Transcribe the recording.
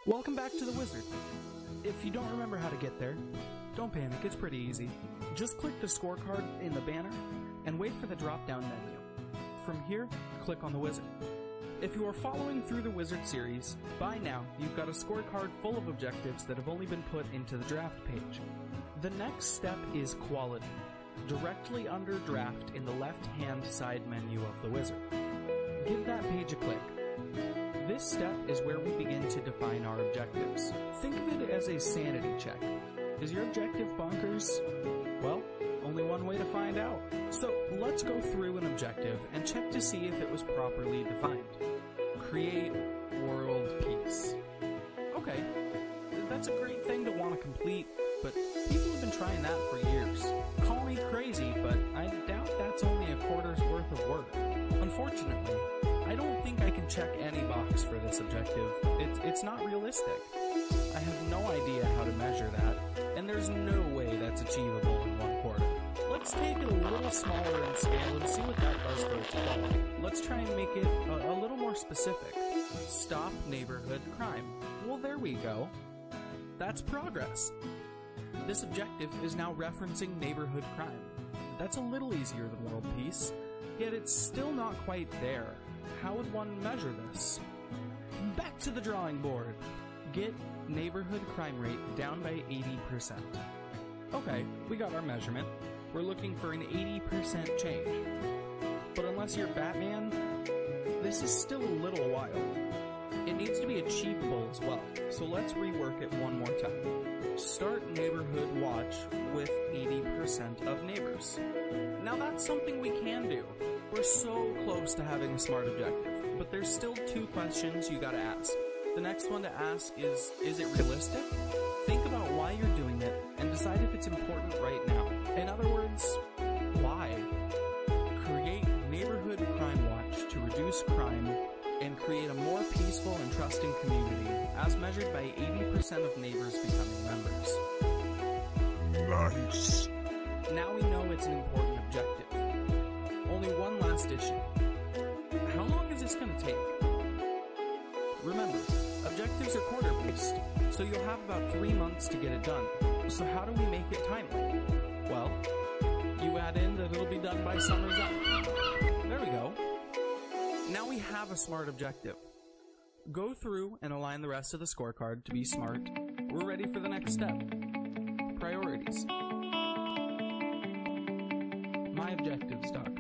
Welcome back to the wizard. If you don't remember how to get there, don't panic, it's pretty easy. Just click the scorecard in the banner and wait for the drop-down menu. From here, click on the wizard. If you are following through the wizard series, by now you've got a scorecard full of objectives that have only been put into the draft page. The next step is quality, directly under draft in the left-hand side menu of the wizard. Give that page a click. This step is where we begin to define our objectives. Think of it as a sanity check. Is your objective bonkers? Well, only one way to find out. So let's go through an objective and check to see if it was properly defined. Create world peace. Okay, that's a great thing to want to complete, but people have been trying that for years. Call me crazy, but I doubt that's only a quarter's worth of work. Unfortunately, I don't think I can check any box for this objective. It's not realistic. I have no idea how to measure that, and there's no way that's achievable in 1 quarter. Let's take it a little smaller in scale and see what that does for its quality. Let's try and make it a little more specific. Stop neighborhood crime. Well, there we go. That's progress. This objective is now referencing neighborhood crime. That's a little easier than world peace, yet it's still not quite there. How would one measure this? Back to the drawing board. Get neighborhood crime rate down by 80%. Okay, we got our measurement. We're looking for an 80% change. But unless you're Batman, this is still a little wild. It needs to be achievable as well, so let's rework it one more time. Start neighborhood watch with 80% of neighbors. Now that's something we can do. We're so close to having a smart objective, but there's still 2 questions you gotta ask. The next one to ask is it realistic? Think about why you're doing it and decide if it's important right now. In other words, why? Create neighborhood crime watch to reduce crime and create a more peaceful and trusting community, as measured by 80% of neighbors becoming members. Nice. Now we know it's an important objective. Only one last issue. How long is this going to take? Remember, objectives are quarter-based, so you'll have about 3 months to get it done. So how do we make it timely? Well, you add in that it'll be done by summer's up. There we go. Now we have a smart objective. Go through and align the rest of the scorecard to be smart. We're ready for the next step. Priorities. MyObjectives.com